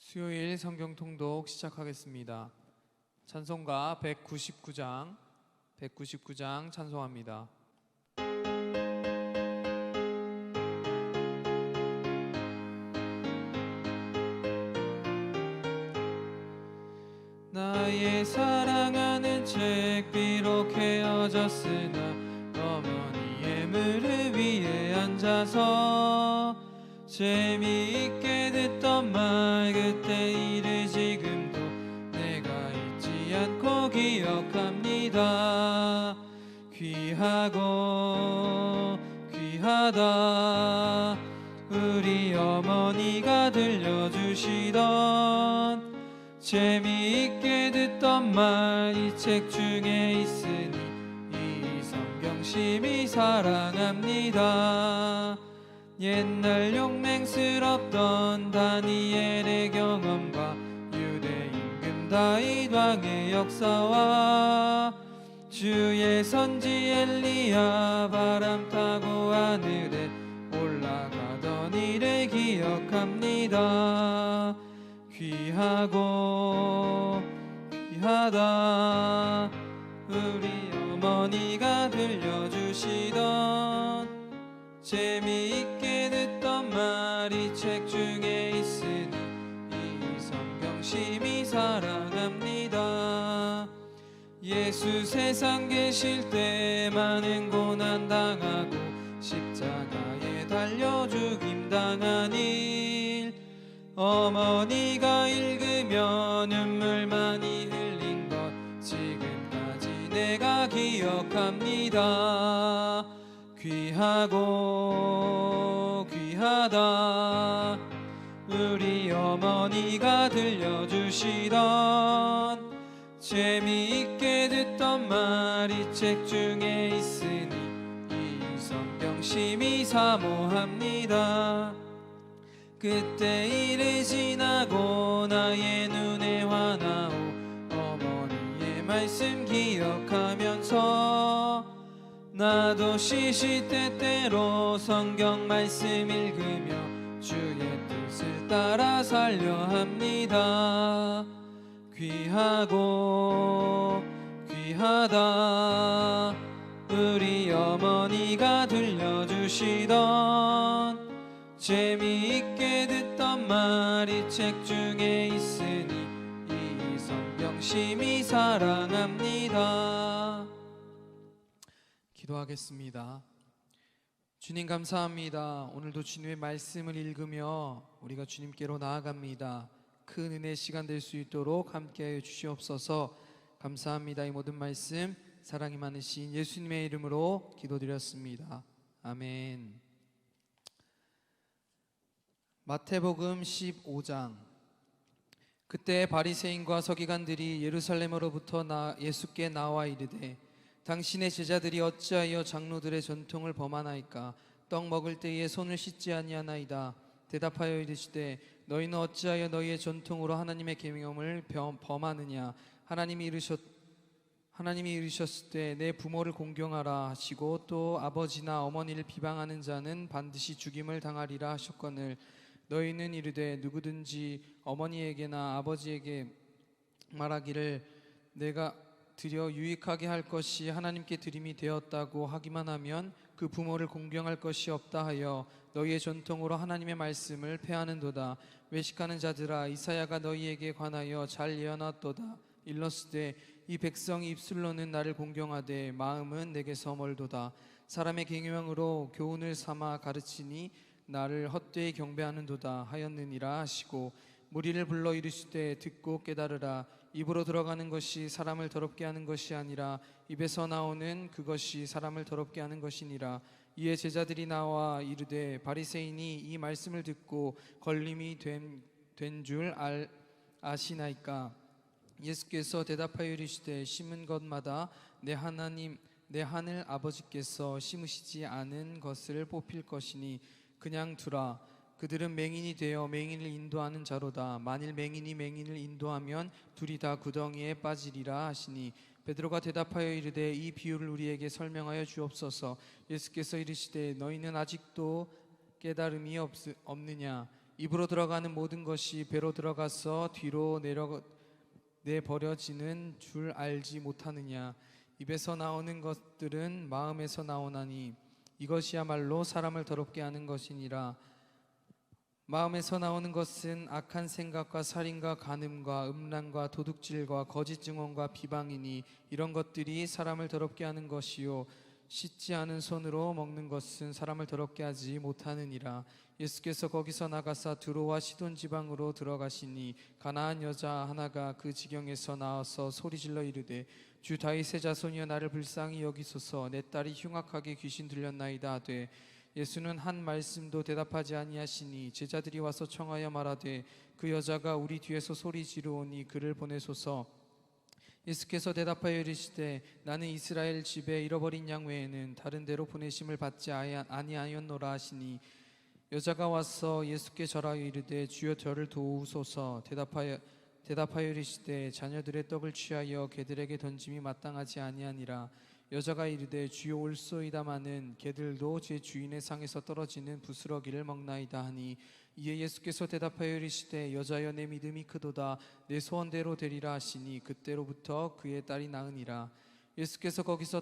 수요일 성경 통독 시작하겠습니다. 찬송가 199장 찬송합니다. 나의 사랑하는 책 비록 헤어졌으나 어머니의 무릎 위에 앉아서 재미있게 듣던 말 그때 일을 지금도 내가 잊지 않고 기억합니다. 귀하고 귀하다 우리 어머니가 들려주시던 재미있게 듣던 말 이 책 중에 있으니 이 성경 심히 사랑합니다. 옛날 용맹스럽던 다니엘의 경험과 유대 임금 다윗 왕의 역사와 주의 선지 엘리야 바람 타고 하늘에 올라가던 일을 기억합니다. 귀하고 귀하다 우리 어머니가 들려주시던 재미있게 듣던 말이 책 중에 있으니 이 성경 심히 사랑합니다. 예수 세상 계실 때 많은 고난 당하고 십자가에 달려 죽임 당한 일 어머니가 읽으며 눈물 많이 흘린 것 지금까지 내가 기억합니다. 귀하고 귀하다 우리 어머니가 들려주시던 재미있게 듣던 말이 책 중에 있으니 이 성경 심히 사모합니다. 그때 일을 지나고 나의 눈에 화나오 어머니의 말씀 기억하면서 나도 시시때때로 성경 말씀 읽으며 주의 뜻을 따라 살려 합니다. 귀하고 귀하다 우리 어머니가 들려주시던 재미있게 듣던 말이 책 중에 있으니 이 성경 심히 사랑합니다. 기도하겠습니다. 주님 감사합니다. 오늘도 주님의 말씀을 읽으며 우리가 주님께로 나아갑니다. 큰 은혜의 시간 될 수 있도록 함께하여 주시옵소서. 감사합니다. 이 모든 말씀 사랑이 많으신 예수님의 이름으로 기도드렸습니다. 아멘. 마태복음 15장. 그때 바리새인과 서기관들이 예루살렘으로부터 예수께 나와 이르되 당신의 제자들이 어찌하여 장로들의 전통을 범하나이까? 떡 먹을 때에 손을 씻지 아니하나이다. 대답하여 이르시되 너희는 어찌하여 너희의 전통으로 하나님의 계명을 범하느냐? 하나님이 이르셨을 때 내 부모를 공경하라 하시고 또 아버지나 어머니를 비방하는 자는 반드시 죽임을 당하리라 하셨거늘 너희는 이르되 누구든지 어머니에게나 아버지에게 말하기를 내가 드려 유익하게 할 것이 하나님께 드림이 되었다고 하기만 하면 그 부모를 공경할 것이 없다 하여 너희의 전통으로 하나님의 말씀을 폐하는도다. 외식하는 자들아 이사야가 너희에게 관하여 잘 예언하였도다. 일렀으되 이 백성이 입술로는 나를 공경하되 마음은 내게서 멀도다. 사람의 계명으로 교훈을 삼아 가르치니 나를 헛되이 경배하는도다 하였느니라 하시고 무리를 불러 이르시되 듣고 깨달으라. 입으로 들어가는 것이 사람을 더럽게 하는 것이 아니라 입에서 나오는 그것이 사람을 더럽게 하는 것이니라. 이에 제자들이 나와 이르되 바리새인이 이 말씀을 듣고 걸림이 된 줄 아시나이까? 예수께서 대답하여 이르시되 심은 것마다 내 하늘 아버지께서 심으시지 않은 것을 뽑힐 것이니 그냥 두라. 그들은 맹인이 되어 맹인을 인도하는 자로다. 만일 맹인이 맹인을 인도하면 둘이 다 구덩이에 빠지리라 하시니 베드로가 대답하여 이르되 이 비유를 우리에게 설명하여 주옵소서. 예수께서 이르시되 너희는 아직도 깨달음이 없느냐? 입으로 들어가는 모든 것이 배로 들어가서 뒤로 내버려지는 줄 알지 못하느냐. 입에서 나오는 것들은 마음에서 나오나니 이것이야말로 사람을 더럽게 하는 것이니라. 마음에서 나오는 것은 악한 생각과 살인과 간음과 음란과 도둑질과 거짓 증언과 비방이니 이런 것들이 사람을 더럽게 하는 것이요 씻지 않은 손으로 먹는 것은 사람을 더럽게 하지 못하느니라. 예수께서 거기서 나가사 두로와 시돈 지방으로 들어가시니 가나안 여자 하나가 그 지경에서 나와서 소리질러 이르되 주 다윗의 자손이여 나를 불쌍히 여기소서 내 딸이 흉악하게 귀신 들렸나이다 하되 예수는 한 말씀도 대답하지 아니하시니 제자들이 와서 청하여 말하되 그 여자가 우리 뒤에서 소리 지르오니 그를 보내소서. 예수께서 대답하여 이르시되 나는 이스라엘 집에 잃어버린 양 외에는 다른 데로 보내심을 받지 아니하였노라 하시니 여자가 와서 예수께 절하여 이르되 주여 저를 도우소서. 대답하여 이르시되 자녀들의 떡을 취하여 개들에게 던짐이 마땅하지 아니하니라. 여자가 이르되 주여 올소이다마는 개들도 제 주인의 상에서 떨어지는 부스러기를 먹나이다 하니 이에 예수께서 대답하여 이르시되 여자여 내 믿음이 크도다 내 소원대로 되리라 하시니 그때로부터 그의 딸이 나으니라. 예수께서 거기서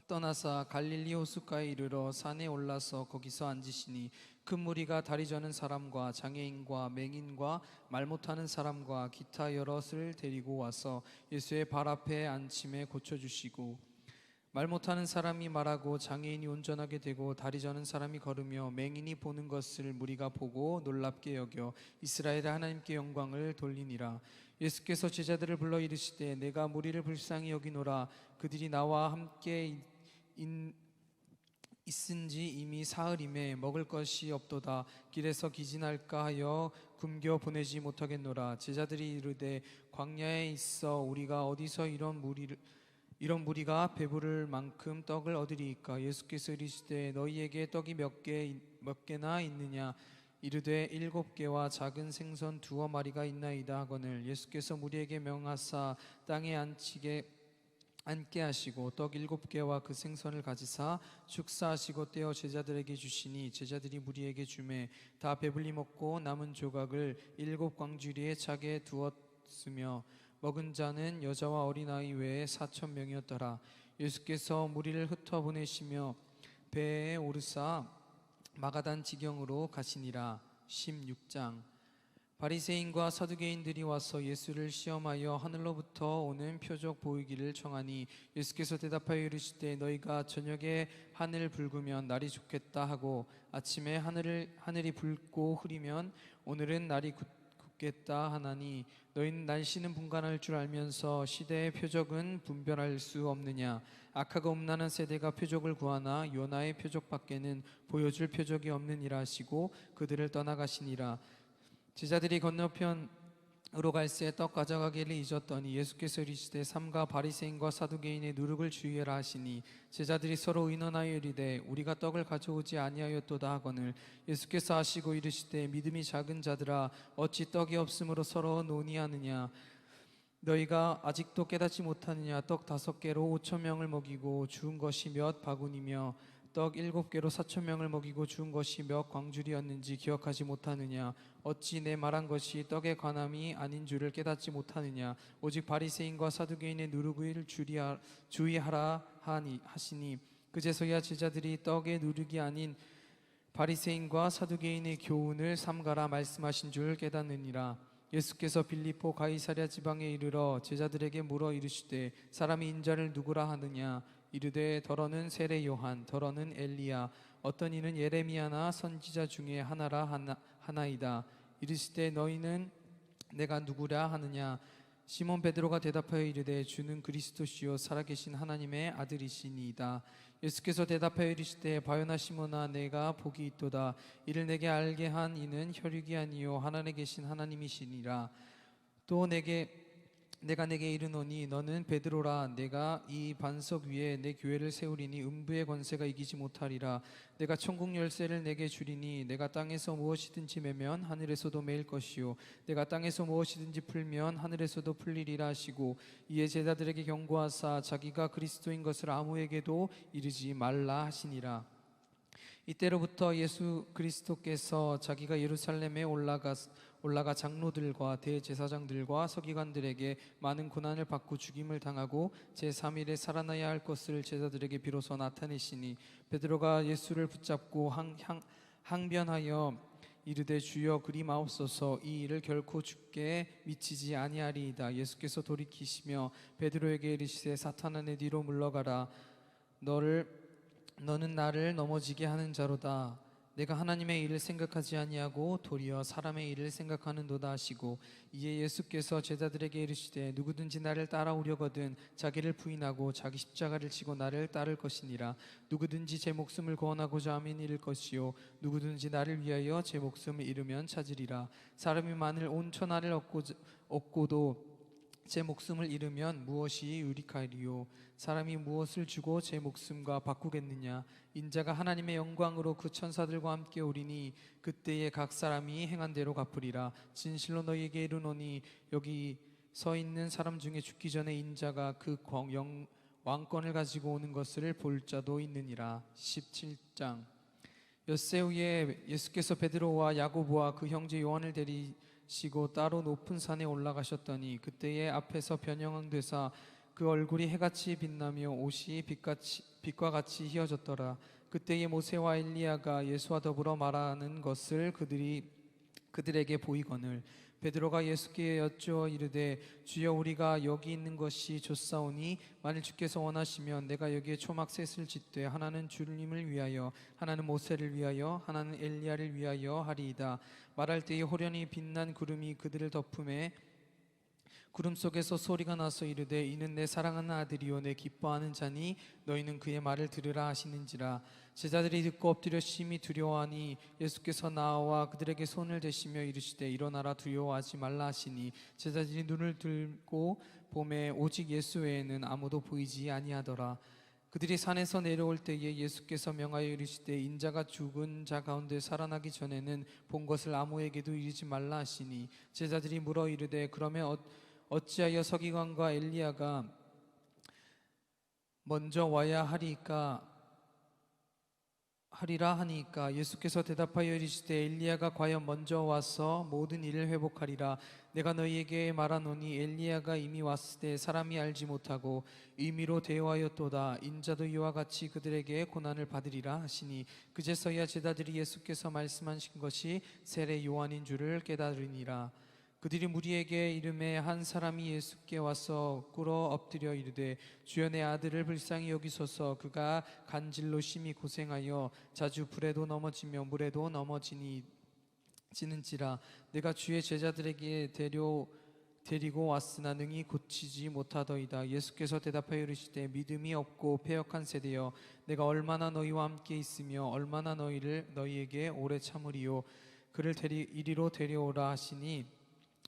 떠나사 갈릴리 호숫가에 이르러 산에 올라서 거기서 앉으시니 큰 무리가 다리 저는 사람과 장애인과 맹인과 말 못하는 사람과 기타 여럿을 데리고 와서 예수의 발 앞에 앉힘에 고쳐주시고 말 못하는 사람이 말하고 장애인이 운전하게 되고 다리 저는 사람이 걸으며 맹인이 보는 것을 무리가 보고 놀랍게 여겨 이스라엘의 하나님께 영광을 돌리니라. 예수께서 제자들을 불러 이르시되 내가 무리를 불쌍히 여기노라. 그들이 나와 함께 있은지 이미 사흘임에 먹을 것이 없도다. 길에서 기진할까 하여 굶겨 보내지 못하겠노라. 제자들이 이르되 광야에 있어 우리가 어디서 이런 무리가 배부를 만큼 떡을 얻으리이까. 예수께서 이르시되 너희에게 떡이 몇 개나 있느냐. 이르되 7개와 작은 생선 2마리가 있나이다 하거늘 예수께서 무리에게 명하사 땅에 앉게 하시고 떡 7개와 그 생선을 가지사 축사하시고 떼어 제자들에게 주시니 제자들이 무리에게 주매 다 배불리 먹고 남은 조각을 7광주리에 차게 두었으며 먹은 자는 여자와 어린아이 외에 4,000명이었더라. 예수께서 무리를 흩어보내시며 배에 오르사 마가단 지경으로 가시니라. 16장. 바리새인과 사두개인들이 와서 예수를 시험하여 하늘로부터 오는 표적 보이기를 청하니 예수께서 대답하여 이르시되 너희가 저녁에 하늘 붉으면 날이 좋겠다 하고 아침에 하늘이 붉고 흐리면 오늘은 날이 굳겠다 하나니 너희는 날씨는 분간할 줄 알면서 시대의 표적은 분별할 수 없느냐. 악하고 음란한 세대가 표적을 구하나 요나의 표적밖에는 보여줄 표적이 없느니라 하시고 그들을 떠나가시니라. 제자들이 건너편으로 갈새 떡 가져가기를 잊었더니 예수께서 이르시되 삼가 바리새인과 사두개인의 누룩을 주의하라 하시니 제자들이 서로 의논하여 이르되 우리가 떡을 가져오지 아니하였도다 하거늘 예수께서 하시고 이르시되 믿음이 작은 자들아 어찌 떡이 없으므로 서로 논의하느냐. 너희가 아직도 깨닫지 못하느냐. 떡 5개로 5,000명을 먹이고 주운 것이 몇 바구니며 떡 7개로 4,000명을 먹이고 주운 것이 몇 광주리였는지 기억하지 못하느냐. 어찌 내 말한 것이 떡의 관함이 아닌 줄을 깨닫지 못하느냐. 오직 바리새인과 사두개인의 누룩을 주의하라 하시니 그제서야 제자들이 떡의 누룩이 아닌 바리새인과 사두개인의 교훈을 삼가라 말씀하신 줄 깨닫느니라. 예수께서 빌립보 가이사랴 지방에 이르러 제자들에게 물어 이르시되 사람이 인자를 누구라 하느냐. 이르되 더러는 세례 요한 더러는 엘리야 어떤 이는 예레미야나 선지자 중에 하나이다. 이르시되 너희는 내가 누구랴 하느냐. 시몬 베드로가 대답하여 이르되 주는 그리스도시요 살아계신 하나님의 아들이시니이다. 예수께서 대답하여 이르시되 바요나 시몬아 내가 복이 있도다. 이를 내게 알게 한 이는 혈육이 아니요 하늘에 계신 하나님이시니라. 또 내가 내게 이르노니 너는 베드로라. 내가 이 반석 위에 내 교회를 세우리니 음부의 권세가 이기지 못하리라. 내가 천국 열쇠를 내게 주리니 내가 땅에서 무엇이든지 매면 하늘에서도 매일 것이요 내가 땅에서 무엇이든지 풀면 하늘에서도 풀리리라 하시고 이에 제자들에게 경고하사 자기가 그리스도인 것을 아무에게도 이르지 말라 하시니라. 이때로부터 예수 그리스도께서 자기가 예루살렘에 올라가 장로들과 대제사장들과 서기관들에게 많은 고난을 받고 죽임을 당하고 제3일에 살아나야 할 것을 제자들에게 비로소 나타내시니 베드로가 예수를 붙잡고 항변하여 이르되 주여 그리 마옵소서 이 일을 결코 주께 미치지 아니하리이다. 예수께서 돌이키시며 베드로에게 이르시되 사탄아 내 뒤로 물러가라. 너는 나를 넘어지게 하는 자로다. 내가 하나님의 일을 생각하지 아니하고 도리어 사람의 일을 생각하는도다 하시고 이에 예수께서 제자들에게 이르시되 누구든지 나를 따라오려거든 자기를 부인하고 자기 십자가를 지고 나를 따를 것이니라. 누구든지 제 목숨을 구원하고자 하면 잃을 것이요 누구든지 나를 위하여 제 목숨을 잃으면 찾으리라. 사람이 만일 온 천하를 얻고도 제 목숨을 잃으면 무엇이 유익하리요? 사람이 무엇을 주고 제 목숨과 바꾸겠느냐? 인자가 하나님의 영광으로 그 천사들과 함께 오리니 그때에 각 사람이 행한 대로 갚으리라. 진실로 너희에게 이르노니 여기 서 있는 사람 중에 죽기 전에 인자가 그 왕권을 가지고 오는 것을 볼 자도 있느니라. 17장. 엿새 후에 예수께서 베드로와 야고보와 그 형제 요한을 데리시고 따로 높은 산에 올라가셨더니 그때에 앞에서 변형되사 그 얼굴이 해같이 빛나며 옷이 빛과 같이 희어졌더라. 그때에 모세와 엘리야가 예수와 더불어 말하는 것을 그들에게 보이거늘 베드로가 예수께 여쭈어 이르되 주여 우리가 여기 있는 것이 좋사오니 만일 주께서 원하시면 내가 여기에 초막 셋을 짓되 하나는 주님을 위하여 하나는 모세를 위하여 하나는 엘리야를 위하여 하리이다. 말할 때에 호련히 빛난 구름이 그들을 덮음에 구름 속에서 소리가 나서 이르되 이는 내 사랑하는 아들이요 내 기뻐하는 자니 너희는 그의 말을 들으라 하시는지라. 제자들이 듣고 엎드려 심히 두려워하니 예수께서 나와 그들에게 손을 대시며 이르시되 일어나라 두려워하지 말라 하시니 제자들이 눈을 들고 보매 오직 예수 외에는 아무도 보이지 아니하더라. 그들이 산에서 내려올 때에 예수께서 명하여 이르시되 인자가 죽은 자 가운데 살아나기 전에는 본 것을 아무에게도 이르지 말라 하시니 제자들이 물어 이르되 그러면 어찌하여 서기관과 엘리야가 먼저 와야 하리라 하니까 예수께서 대답하여 이르시되 엘리야가 과연 먼저 와서 모든 일을 회복하리라. 내가 너희에게 말하노니 엘리야가 이미 왔을 때 사람이 알지 못하고 임의로 대여하였도다. 인자도 이와 같이 그들에게 고난을 받으리라 하시니 그제서야 제자들이 예수께서 말씀하신 것이 세례 요한인 줄을 깨달으니라. 그들이 무리에게 이름에 한 사람이 예수께 와서 꿇어 엎드려 이르되 주여 내 아들을 불쌍히 여기소서. 그가 간질로 심히 고생하여 자주 불에도 넘어지며 물에도 넘어지는지라. 내가 주의 제자들에게 데리고 왔으나 능히 고치지 못하더이다. 예수께서 대답하여 이르시되 믿음이 없고 패역한 세대여 내가 얼마나 너희와 함께 있으며 얼마나 너희에게 오래 참으리요. 그를 이리로 데려오라 하시니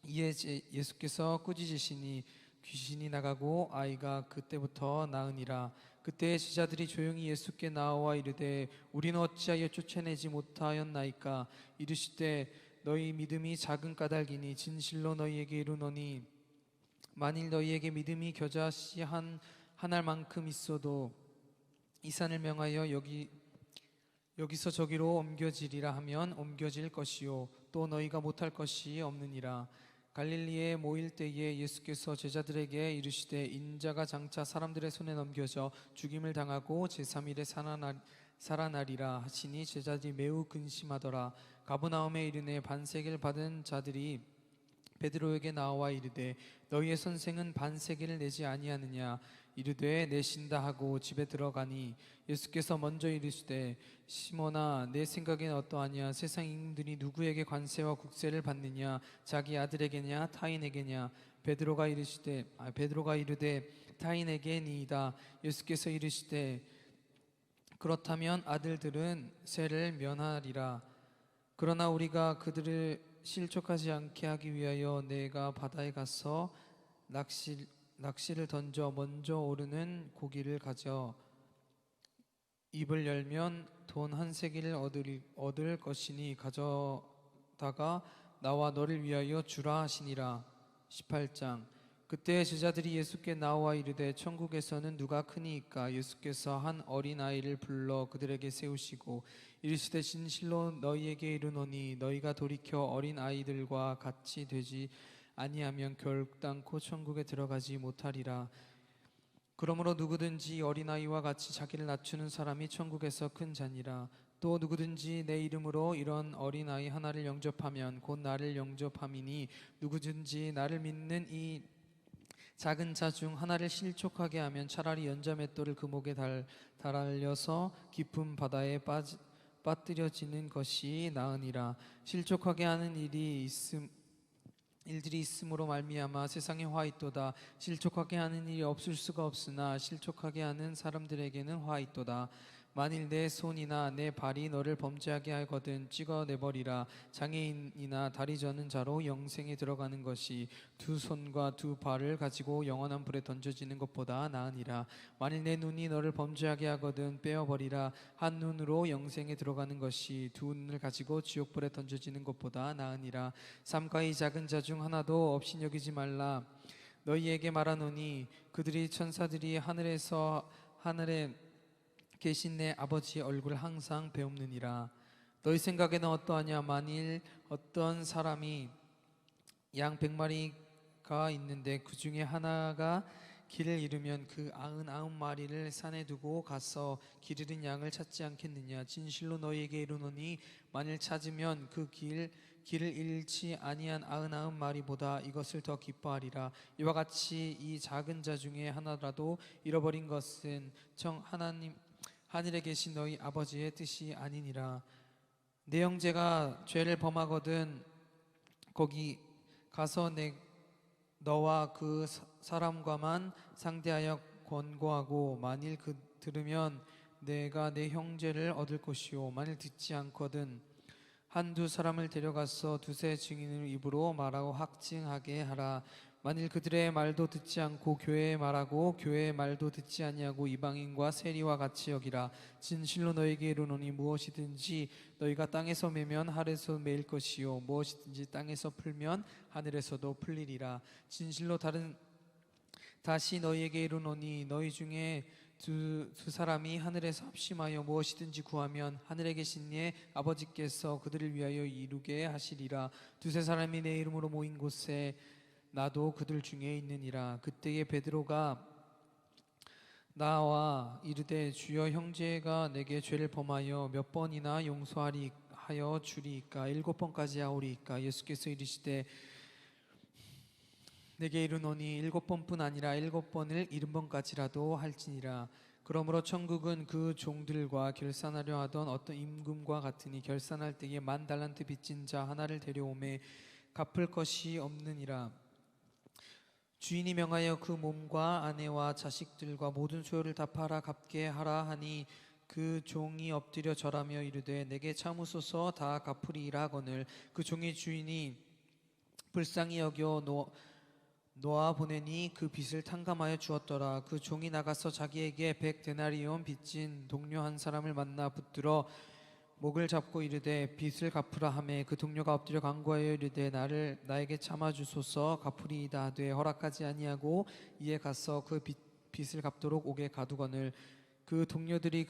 이에 예수께서 꾸짖으시니 귀신이 나가고 아이가 그때부터 나으니라. 그때 제자들이 조용히 예수께 나와 이르되 우리는 어찌하여 쫓아내지 못하였나이까. 이르시되 너희 믿음이 작은 까닭이니 진실로 너희에게 이르노니 만일 너희에게 믿음이 겨자씨 한 알만큼 있어도 이 산을 명하여 여기서 저기로 옮겨지리라 하면 옮겨질 것이요 또 너희가 못할 것이 없느니라. 갈릴리에 모일 때에 예수께서 제자들에게 이르시되 인자가 장차 사람들의 손에 넘겨져 죽임을 당하고 제3일에 살아나리라 하시니 제자들이 매우 근심하더라. 가버나움에 이르네 반세기를 받은 자들이 베드로에게 나와 이르되 너희의 선생은 반세기를 내지 아니하느냐. 이르되 내신다 하고 집에 들어가니 예수께서 먼저 이르시되 시몬아 내 생각엔 어떠하냐. 세상 임금들이 누구에게 관세와 국세를 받느냐 자기 아들에게냐 타인에게냐. 베드로가 이르되 타인에게니이다. 예수께서 이르시되 그렇다면 아들들은 세를 면하리라. 그러나 우리가 그들을 실족하지 않게 하기 위하여 내가 바다에 가서 낚시를 던져 먼저 오르는 고기를 가져 입을 열면 돈 한 세기를 얻을 것이니 가져다가 나와 너를 위하여 주라 하시니라. 18장. 그때 제자들이 예수께 나와 이르되 천국에서는 누가 크니이까? 예수께서 한 어린 아이를 불러 그들에게 세우시고 이르시되 진실로 너희에게 이르노니 너희가 돌이켜 어린 아이들과 같이 되지 아니하면 결단코 천국에 들어가지 못하리라. 그러므로 누구든지 어린아이와 같이 자기를 낮추는 사람이 천국에서 큰 자니라. 또 누구든지 내 이름으로 이런 어린아이 하나를 영접하면 곧 나를 영접함이니 누구든지 나를 믿는 이 작은 자 중 하나를 실족하게 하면 차라리 연자맷돌을 그 목에 달아려서 깊은 바다에 빠뜨려지는 것이 나으니라. 실족하게 하는 일들이 있음으로 말미암아 세상에 화 있도다. 실족하게 하는 일이 없을 수가 없으나 실족하게 하는 사람들에게는 화 있도다. 만일 내 손이나 내 발이 너를 범죄하게 하거든 찍어내버리라. 장애인이나 다리 저는 자로 영생에 들어가는 것이 두 손과 두 발을 가지고 영원한 불에 던져지는 것보다 나으니라. 만일 내 눈이 너를 범죄하게 하거든 빼어버리라. 한 눈으로 영생에 들어가는 것이 두 눈을 가지고 지옥불에 던져지는 것보다 나으니라. 삼가 이 작은 자 중 하나도 없이 여기지 말라. 너희에게 말하노니 그들이 천사들이 하늘에 계신 내 아버지의 얼굴을 항상 배움느니라. 너희 생각에는 어떠하냐? 만일 어떤 사람이 양 100마리가 있는데 그 중에 하나가 길을 잃으면 그 99마리를 산에 두고 가서 길 잃은 양을 찾지 않겠느냐? 진실로 너희에게 이르노니 만일 찾으면 그 길을 잃지 아니한 99마리보다 이것을 더 기뻐하리라. 이와 같이 이 작은 자 중에 하나라도 잃어버린 것은 하늘에 계신 너희 아버지의 뜻이 아니니라. 내 형제가 죄를 범하거든 거기 가서 너와 그 사람과만 상대하여 권고하고 만일 들으면 내가 내 형제를 얻을 것이요 만일 듣지 않거든 한두 사람을 데려가서 두세 증인을 입으로 말하고 확증하게 하라. 만일 그들의 말도 듣지 않고 교회의 말하고 교회의 말도 듣지 아니하고 이방인과 세리와 같이 여기라. 진실로 너에게 이르노니 무엇이든지 너희가 땅에서 매면 하늘에서 매일 것이요 무엇이든지 땅에서 풀면 하늘에서도 풀리리라. 진실로 다시 너희에게 이르노니 너희 중에 두 사람이 하늘에서 합심하여 무엇이든지 구하면 하늘에 계신 네 아버지께서 그들을 위하여 이루게 하시리라. 두세 사람이 내 이름으로 모인 곳에 나도 그들 중에 있느니라. 그때에 베드로가 나와 이르되 주여 형제가 내게 죄를 범하여 몇 번이나 용서하여 주리이까? 7번까지 하오리이까? 예수께서 이르시되 내게 이르노니 7번뿐 아니라 7번을 70번까지라도 할지니라. 그러므로 천국은 그 종들과 결산하려 하던 어떤 임금과 같으니 결산할 때에 10,000달란트 빚진 자 하나를 데려오매 갚을 것이 없느니라. 주인이 명하여 그 몸과 아내와 자식들과 모든 소유를 다 팔아 갚게 하라 하니 그 종이 엎드려 절하며 이르되 내게 참으소서 다 갚으리이라 하거늘 그 종의 주인이 불쌍히 여겨 놓아 보내니 그 빚을 탕감하여 주었더라. 그 종이 나가서 자기에게 100데나리온 빚진 동료 한 사람을 만나 붙들어 목을 잡고 이르되 빚을 갚으라 하매 그 동료가 엎드려 간구하여 이르되 나에게 참아 주소서 갚으리이다 하되 허락하지 아니하고 이에 가서 그 빚을 갚도록 옥에 가두거늘 그 동료들이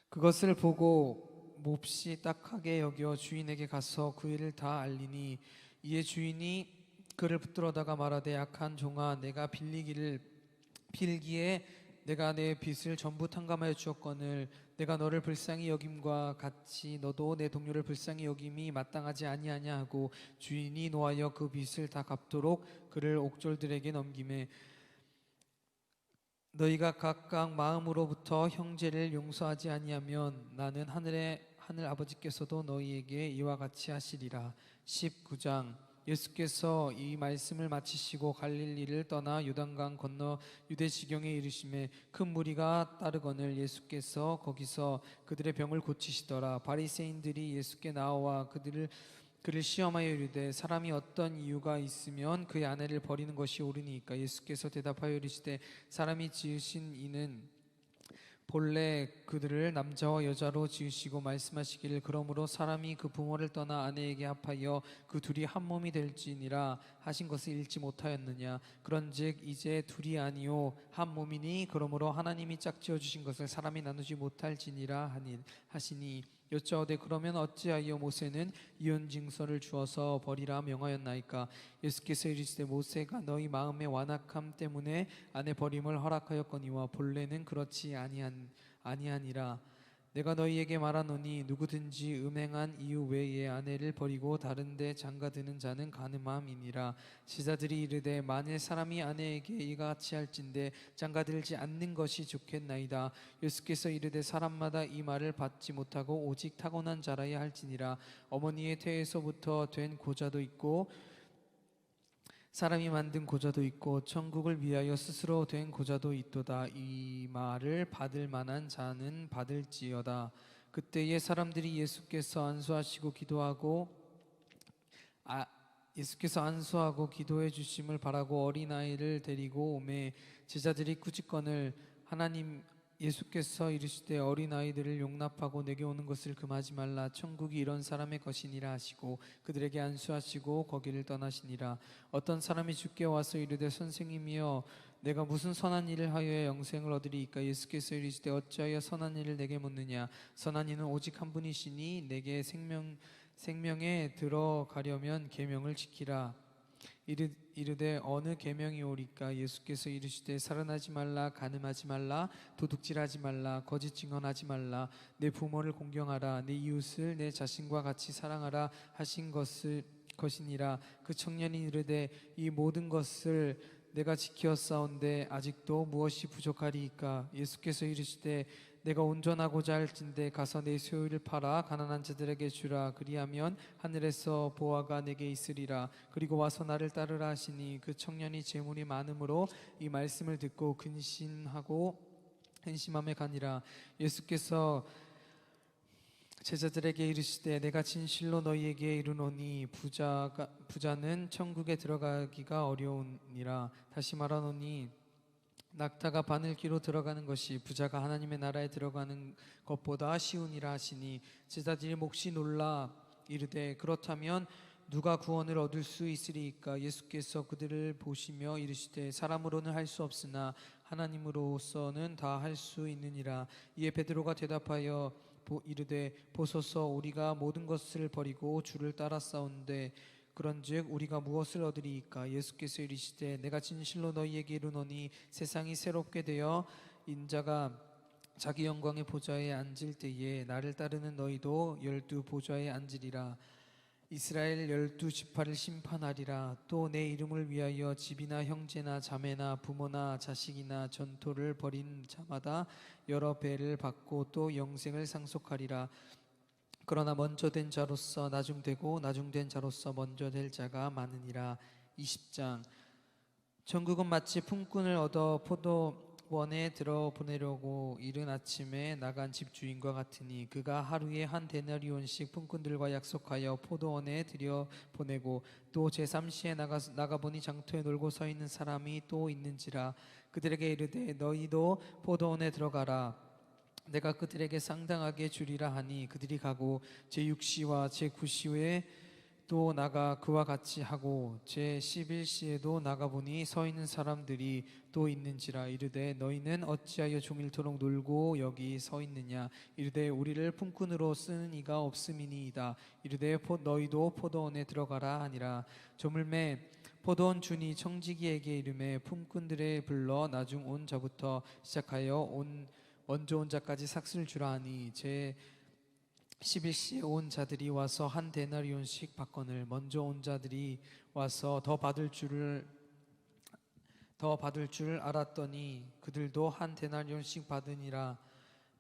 그것을 보고 몹시 딱하게 여겨 주인에게 가서 그 일을 다 알리니 이에 주인이 그를 붙들어다가 말하되 악한 종아 내가 빌기에 내가 내 빚을 전부 탕감하여 주었거늘 내가 너를 불쌍히 여김과 같이 너도 내 동료를 불쌍히 여김이 마땅하지 아니하냐 하고 주인이 노하여 그 빚을 다 갚도록 그를 옥졸들에게 넘기매 너희가 각각 마음으로부터 형제를 용서하지 아니하면 나는 하늘 아버지께서도 너희에게 이와 같이 하시리라. 19장 예수께서 이 말씀을 마치시고 갈릴리를 떠나 요단강 건너 유대 지경에 이르시매 큰 무리가 따르거늘 예수께서 거기서 그들의 병을 고치시더라. 바리새인들이 예수께 나와 그를 시험하여 이르되 사람이 어떤 이유가 있으면 그의 아내를 버리는 것이 옳으니까? 예수께서 대답하여 이르시되 사람이 지으신 이는 본래 그들을 남자와 여자로 지으시고 말씀하시기를 그러므로 사람이 그 부모를 떠나 아내에게 합하여 그 둘이 한 몸이 될지니라 하신 것을 읽지 못하였느냐. 그런즉 이제 둘이 아니요 한 몸이니 그러므로 하나님이 짝지어 주신 것을 사람이 나누지 못할지니라 하시니 여짜오되 그러면 어찌하여 모세는 이혼 징서를 주어서 버리라 명하였나이까. 예수께서 이르시되 모세가 너희 마음의 완악함 때문에 아내 버림을 허락하였거니와 본래는 그렇지 아니하니라. 내가 너희에게 말하노니 누구든지 음행한 이유 외에 아내를 버리고 다른데 장가드는 자는 간음함이니라. 제자들이 이르되 만일 사람이 아내에게 이같이 할진대 장가들지 않는 것이 좋겠나이다. 예수께서 이르되 사람마다 이 말을 받지 못하고 오직 타고난 자라야 할지니라. 어머니의 태에서부터 된 고자도 있고 사람이 만든 고자도 있고 천국을 위하여 스스로 된 고자도 있도다. 이 말을 받을 만한 자는 받을지어다. 그때에 사람들이 예수께서 안수하고 기도해 주심을 바라고 어린아이를 데리고 오매 제자들이 꾸짖거늘 하나님 예수께서 이르시되 어린아이들을 용납하고 내게 오는 것을 금하지 말라. 천국이 이런 사람의 것이니라 하시고 그들에게 안수하시고 거기를 떠나시니라. 어떤 사람이 주께 와서 이르되 선생님이여 내가 무슨 선한 일을 하여야 영생을 얻으리이까. 예수께서 이르시되 어찌하여 선한 일을 내게 묻느냐. 선한 이는 오직 한 분이시니 내게 생명에 들어가려면 계명을 지키라. 이르되 어느 계명이 오리까. 예수께서 이르시되 살인하지 말라, 간음하지 말라, 도둑질하지 말라, 거짓 증언하지 말라, 내 부모를 공경하라, 내 이웃을 내 자신과 같이 사랑하라 하신 것이니라. 그 청년이 이르되 이 모든 것을 내가 지키었사온데 아직도 무엇이 부족하리이까. 예수께서 이르시되 내가 온전하고자 할진대 가서 내 소유를 팔아 가난한 자들에게 주라. 그리하면 하늘에서 보화가 내게 있으리라. 그리고 와서 나를 따르라 하시니 그 청년이 재물이 많음으로 이 말씀을 듣고 근심함에 가니라. 예수께서 제자들에게 이르시되 내가 진실로 너희에게 이르노니 부자는 천국에 들어가기가 어려우니라. 다시 말하노니 낙타가 바늘기로 들어가는 것이 부자가 하나님의 나라에 들어가는 것보다 쉬우니라 하시니 제자들이 몹시 놀라 이르되 그렇다면 누가 구원을 얻을 수 있으리이까. 예수께서 그들을 보시며 이르시되 사람으로는 할 수 없으나 하나님으로서는 다 할 수 있느니라. 이에 베드로가 대답하여 이르되 보소서 우리가 모든 것을 버리고 주를 따랐사온데 그런즉 우리가 무엇을 얻으리이까. 예수께서 이르시되 내가 진실로 너희에게 이르노니 세상이 새롭게 되어 인자가 자기 영광의 보좌에 앉을 때에 나를 따르는 너희도 12 보좌에 앉으리라. 이스라엘 12지파를 심판하리라. 또 내 이름을 위하여 집이나 형제나 자매나 부모나 자식이나 전토를 벌인 자마다 여러 배를 받고 또 영생을 상속하리라. 그러나 먼저 된 자로서 나중되고 나중된 자로서 먼저 될 자가 많으니라. 20장. 천국은 마치 품꾼을 얻어 포도원에 들어보내려고 이른 아침에 나간 집주인과 같으니 그가 하루에 한 데나리온씩 품꾼들과 약속하여 포도원에 들여보내고 또 제3시에 나가보니 장터에 놀고 서 있는 사람이 또 있는지라. 그들에게 이르되 너희도 포도원에 들어가라. 내가 그들에게 상당하게 주리라 하니 그들이 가고 제6시와 제9시에 또 나가 그와 같이 하고 제11시에도 나가보니 서 있는 사람들이 또 있는지라. 이르되 너희는 어찌하여 종일토록 놀고 여기 서 있느냐. 이르되 우리를 품꾼으로 쓰는 이가 없음이니이다. 이르되 너희도 포도원에 들어가라 하니라. 저물매 포도원 주니 청지기에게 이르매 품꾼들에 불러 나중 온 자부터 시작하여 먼저 온 자까지 삭슬 주라 하니 제 11시에 온 자들이 와서 한 데나리온씩 받거늘 먼저 온 자들이 와서 더 받을 줄 알았더니 그들도 한 데나리온씩 받으니라.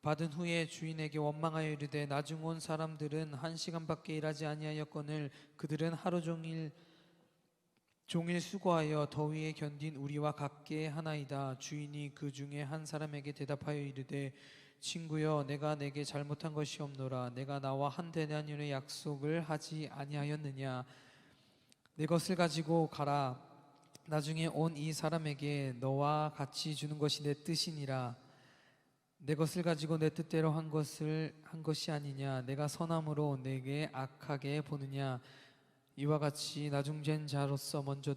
받은 후에 주인에게 원망하여 이르되 나중 온 사람들은 1시간밖에 일하지 아니하였거늘 그들은 하루 종일 수고하여 더위에 견딘 우리와 같게 하나이다. 주인이 그 중에 한 사람에게 대답하여 이르되 친구여 내가 내게 잘못한 것이 없노라. 내가 나와 한 데나리온의 약속을 하지 아니하였느냐. 내 것을 가지고 가라. 나중에 온 이 사람에게 너와 같이 주는 것이 내 뜻이니라. 내 것을 가지고 내 뜻대로 한 것이 아니냐? 내가 선함으로 내게 악하게 보느냐? 이와 같이 나중된 자로서 먼저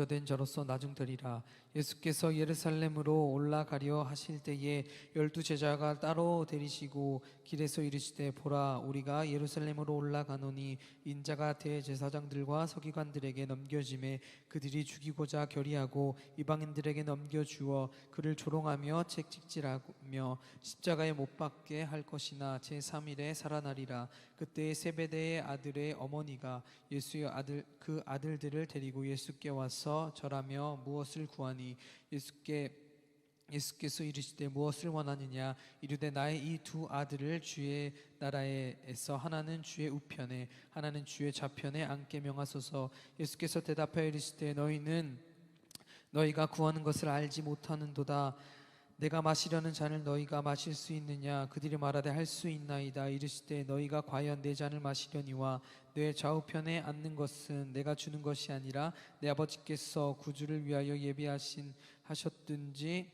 된 저로서 나중되리라. 예수께서 예루살렘으로 올라가려 하실 때에 12제자가 따로 데리시고 길에서 이르시되 보라 우리가 예루살렘으로 올라가노니 인자가 대제사장들과 서기관들에게 넘겨짐에 그들이 죽이고자 결의하고 이방인들에게 넘겨주어 그를 조롱하며 채찍질하며 십자가에 못 박게 할 것이나 제3일에 살아나리라. 그때 세베대의 아들의 어머니가 예수의 그 아들들을 데리고 예수께 와서 절하며 무엇을 구하니 예수께서 이르시되 무엇을 원하느냐? 이르되 나의 이 두 아들을 주의 나라에서 하나는 주의 우편에 하나는 주의 좌편에 앉게 명하소서. 예수께서 대답하여 이르시되 너희가 구하는 것을 알지 못하는도다. 내가 마시려는 잔을 너희가 마실 수 있느냐? 그들이 말하되 할 수 있나이다. 이르시되 너희가 과연 내 잔을 마시려니와 내 좌우편에 앉는 것은 내가 주는 것이 아니라 내 아버지께서 구주를 위하여 하셨든지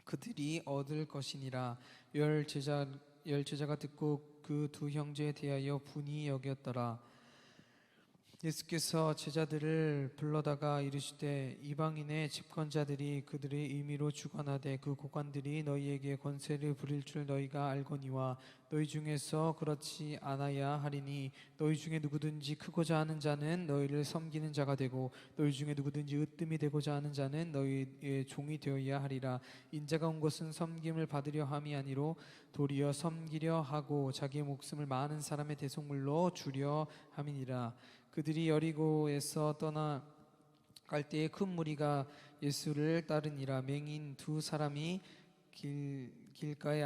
그들이 얻을 것이니라. 열 제자가 듣고 그 두 형제에 대하여 분이 여겼더라. 예수께서 제자들을 불러다가 이르시되 이방인의 집권자들이 그들의 의미로 주관하되 그 고관들이 너희에게 권세를 부릴 줄 너희가 알거니와 너희 중에서 그렇지 않아야 하리니 너희 중에 누구든지 크고자 하는 자는 너희를 섬기는 자가 되고 너희 중에 누구든지 으뜸이 되고자 하는 자는 너희의 종이 되어야 하리라. 인자가 온 것은 섬김을 받으려 함이 아니로 도리어 섬기려 하고 자기의 목숨을 많은 사람의 대속물로 주려 함이니라. 그들이 여리고에서 떠나갈 때에 큰 무리가 예수를 따르니라. 맹인 두 사람이 길가에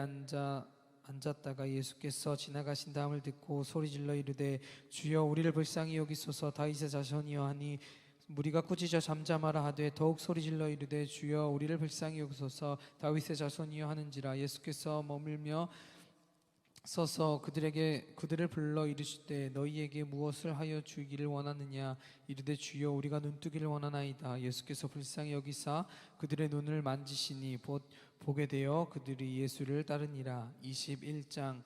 앉았다가 예수께서 지나가신 다음을 듣고 소리질러 이르되 주여 우리를 불쌍히 여기소서. 다윗의 자손이여 하니 무리가 꾸짖어 잠잠하라 하되 더욱 소리질러 이르되 주여 우리를 불쌍히 여기소서. 다윗의 자손이여 하는지라. 예수께서 머물며 서서 그들을 불러 이르시되 너희에게 무엇을 하여 주기를 원하느냐? 이르되 주여 우리가 눈뜨기를 원하나이다. 예수께서 불쌍히 여기사 그들의 눈을 만지시니 보게 되어 그들이 예수를 따르니라. 21장.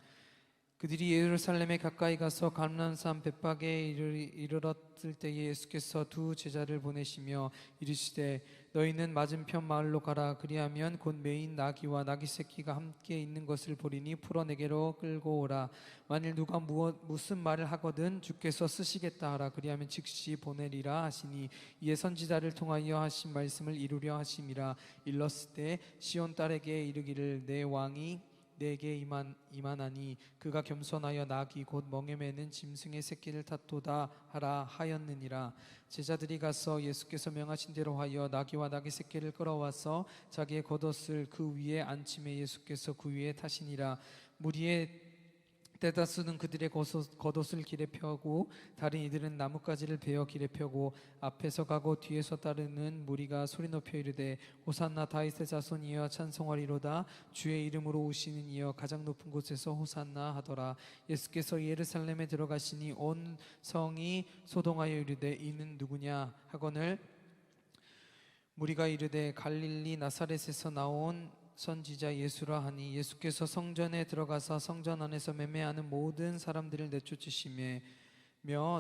그들이 예루살렘에 가까이 가서 감람산 벳박에 이르렀을 때에 예수께서 두 제자를 보내시며 이르시되 너희는 맞은편 마을로 가라. 그리하면 곧 매인 나귀와 나귀 새끼가 함께 있는 것을 보리니 풀어 내게로 끌고 오라. 만일 누가 무슨 말을 하거든 주께서 쓰시겠다 하라. 그리하면 즉시 보내리라 하시니 이에 선지자를 통하여 하신 말씀을 이루려 하심이라. 일렀을 때 시온 딸에게 이르기를 내 왕이 내게 이만하니 그가 겸손하여 나귀 곧 멍에 매는 짐승의 새끼를 탔도다 하라 하였느니라. 제자들이 가서 예수께서 명하신 대로 하여 나귀와 나귀 새끼를 끌어와서 자기의 겉옷을 그 위에 앉힘에 예수께서 그 위에 타시니라. 무리의 대다수는 그들의 겉옷을 길에 펴고 다른 이들은 나뭇가지를 베어 길에 펴고 앞에서 가고 뒤에서 따르는 무리가 소리 높여 이르되 호산나 다윗의 자손이여 찬송하리로다. 주의 이름으로 오시는 이여 가장 높은 곳에서 호산나 하더라. 예수께서 예루살렘에 들어가시니 온 성이 소동하여 이르되 이는 누구냐 하거늘 무리가 이르되 갈릴리 나사렛에서 나온 선지자 예수라 하니 예수께서 성전에 들어가서 성전 안에서 매매하는 모든 사람들을 내쫓으시며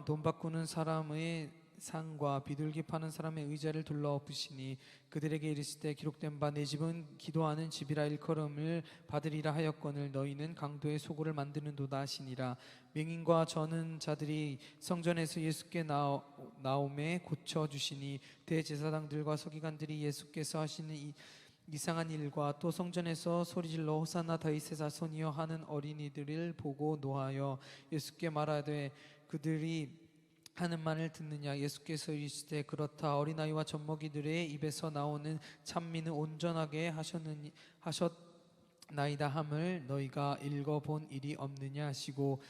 돈 바꾸는 사람의 상과 비둘기 파는 사람의 의자를 둘러 엎으시니 그들에게 이르시되 기록된 바 내 집은 기도하는 집이라 일컬음을 받으리라 하였거늘 너희는 강도의 소굴을 만드는도다 하시니라. 맹인과 저는 자들이 성전에서 예수께 나옴에 고쳐주시니 대제사장들과 서기관들이 예수께서 하시는 이상한 일과 또 성전에서 소리질러 호산나 다윗의 자손이여 하는 어린이들을 보고 노하여 예수께 말하되 그들이 하는 말을 듣느냐? 예수께서 이르시되 그렇다. 어린아이와 젖먹이들의 입에서 나오는 찬미는 온전하게 하셨나이다 함을 너희가 읽어본 일이 없느냐 하시고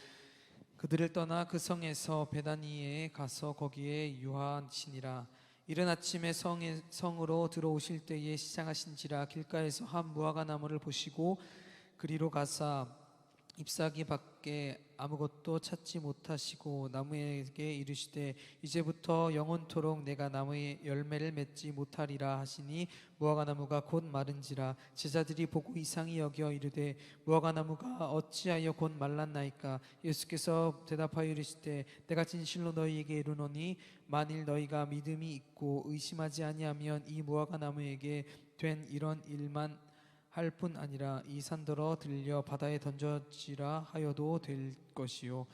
그들을 떠나 그 성에서 베다니에 가서 거기에 유하시니라. 이른 아침에 성으로 들어오실 때에 시장하신지라. 길가에서 한 무화과 나무를 보시고 그리로 가사 잎사귀 밖에 아무것도 찾지 못하시고 나무에게 이르시되 이제부터 영원토록 내가 나무에 열매를 맺지 못하리라 하시니 무화과나무가 곧 마른지라. 제자들이 보고 이상히 여겨 이르되 무화과나무가 어찌하여 곧 말랐나이까. 예수께서 대답하여 이르시되 내가 진실로 너희에게 이르노니 만일 너희가 믿음이 있고 의심하지 아니하면 이 무화과나무에게 된 이런 일만 할 뿐 아니라 이 산더러 들려 바다에 던져지라 하여도 될 것이요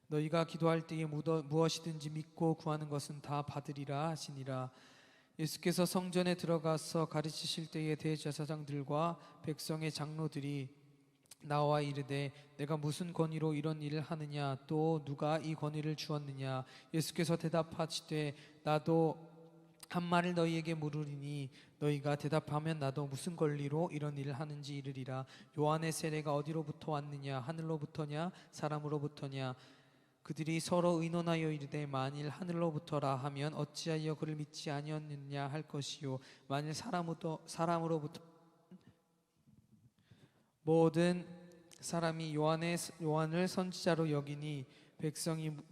너희가 기도할 때에 무엇이든지 믿고 구하는 것은 다 받으리라 하시니라. 예수께서 성전에 들어가서 가르치실 때에 대제사장들과 백성의 장로들이 나와 이르되 내가 무슨 권위로 이런 일을 하느냐 또 누가 이 권위를 주었느냐. 예수께서 대답하시되 나도 한 말을 너희에게 물으리니 너희가 대답하면 나도 무슨 권리로 이런 일을 하는지 이르리라. 요한의 세례가 어디로부터 왔느냐 하늘로부터냐 사람으로부터냐. 그들이 서로 의논하여 이르되 만일 하늘로부터라 하면 어찌하여 그를 믿지 아니었느냐 할 것이요 만일 사람으로부터 모든 사람이 요한을 선지자로 여기니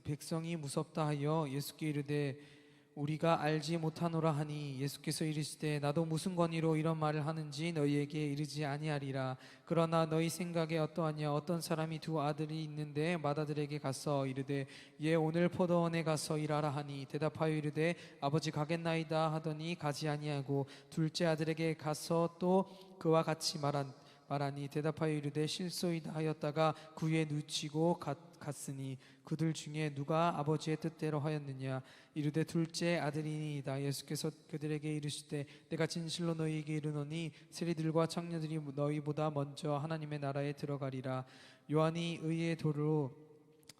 백성이 무섭다 하여 예수께 이르되 우리가 알지 못하노라 하니 예수께서 이르시되 나도 무슨 권위로 이런 말을 하는지 너희에게 이르지 아니하리라. 그러나 너희 생각에 어떠하냐. 어떤 사람이 두 아들이 있는데 맏아들에게 가서 이르되 얘 오늘 포도원에 가서 일하라 하니 대답하여 이르되 아버지 가겠나이다 하더니 가지 아니하고 둘째 아들에게 가서 또 그와 같이 말하니 대답하여 이르되 실소이다 하였다가 구유에 누치고 갔으니 그들 중에 누가 아버지의 뜻대로 하였느냐. 이르되 둘째 아들이니이다. 예수께서 그들에게 이르시되 내가 진실로 너희에게 이르노니 세리들과 청년들이 너희보다 먼저 하나님의 나라에 들어가리라. 요한이 의의 도로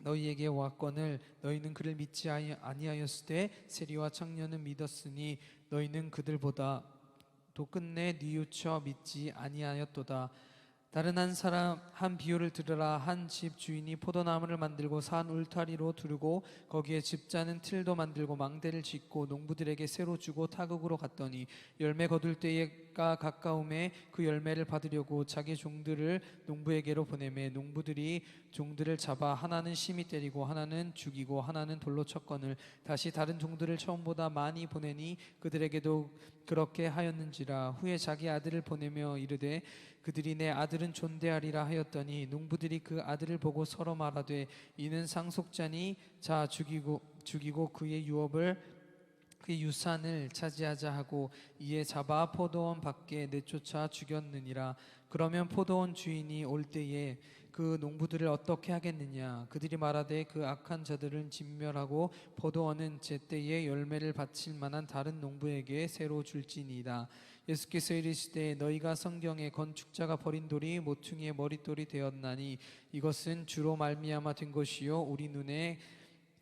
너희에게 왔거늘 너희는 그를 믿지 아니하였으되 세리와 청년은 믿었으니 너희는 그들보다 또 끝내 뉘우쳐 믿지 아니하였도다. 다른 한 사람 한 비유를 들으라. 한 집 주인이 포도나무를 만들고 산 울타리로 두르고 거기에 집자는 틀도 만들고 망대를 짓고 농부들에게 새로 주고 타국으로 갔더니 열매 거둘 때가 가까움에 그 열매를 받으려고 자기 종들을 농부에게로 보내매 농부들이 종들을 잡아 하나는 심히 때리고 하나는 죽이고 하나는 돌로 쳤거늘 다시 다른 종들을 처음보다 많이 보내니 그들에게도 그렇게 하였는지라. 후에 자기 아들을 보내며 이르되 그들이 내 아들은 존대하리라 하였더니 농부들이 그 아들을 보고 서로 말하되 이는 상속자니 자 죽이고 그의 유산을 차지하자 하고 이에 잡아 포도원 밖에 내쫓아 죽였느니라. 그러면 포도원 주인이 올 때에 그 농부들을 어떻게 하겠느냐. 그들이 말하되 그 악한 자들은 진멸하고 포도원은 제때에 열매를 바칠 만한 다른 농부에게 새로 줄지니이다. 예수께서 이르시되 너희가 성경에 건축자가 버린 돌이 모퉁이의 머릿돌이 되었나니 이것은 주로 말미암아 된 것이요 우리 눈에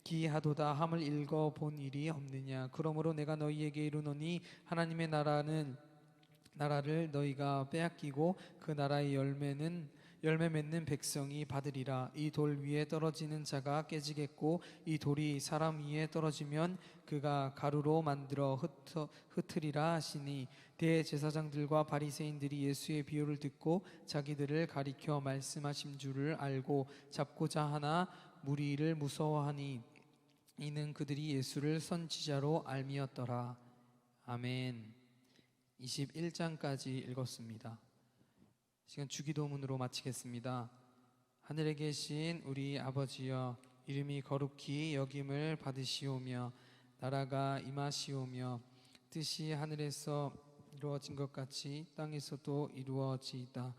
기하도다 함을 읽어 본 일이 없느냐. 그러므로 내가 너희에게 이르노니 하나님의 나라를 너희가 빼앗기고 그 나라의 열매 맺는 백성이 받으리라. 이 돌 위에 떨어지는 자가 깨지겠고 이 돌이 사람 위에 떨어지면 그가 가루로 만들어 흩으리라 하시니 대제사장들과 바리새인들이 예수의 비유를 듣고 자기들을 가리켜 말씀하신 줄을 알고 잡고자 하나 무리를 무서워하니 이는 그들이 예수를 선지자로 알미었더라. 아멘. 21장까지 읽었습니다. 시간 주기도문으로 마치겠습니다. 하늘에 계신 우리 아버지여 이름이 거룩히 여김을 받으시오며 나라가 임하시오며 뜻이 하늘에서 이루어진 것 같이 땅에서도 이루어지이다.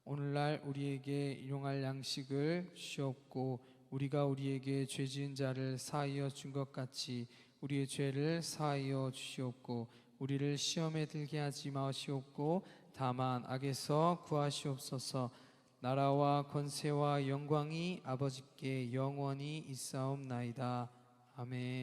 오늘날 우리에게 일용할 양식을 주옵고 우리가 우리에게 죄 지은 자를 사하여 준 것 같이 우리의 죄를 사하여 주시옵고 우리를 시험에 들게 하지 마시옵고 다만 악에서 구하시옵소서. 나라와 권세와 영광이 아버지께 영원히 있사옵나이다. 아멘.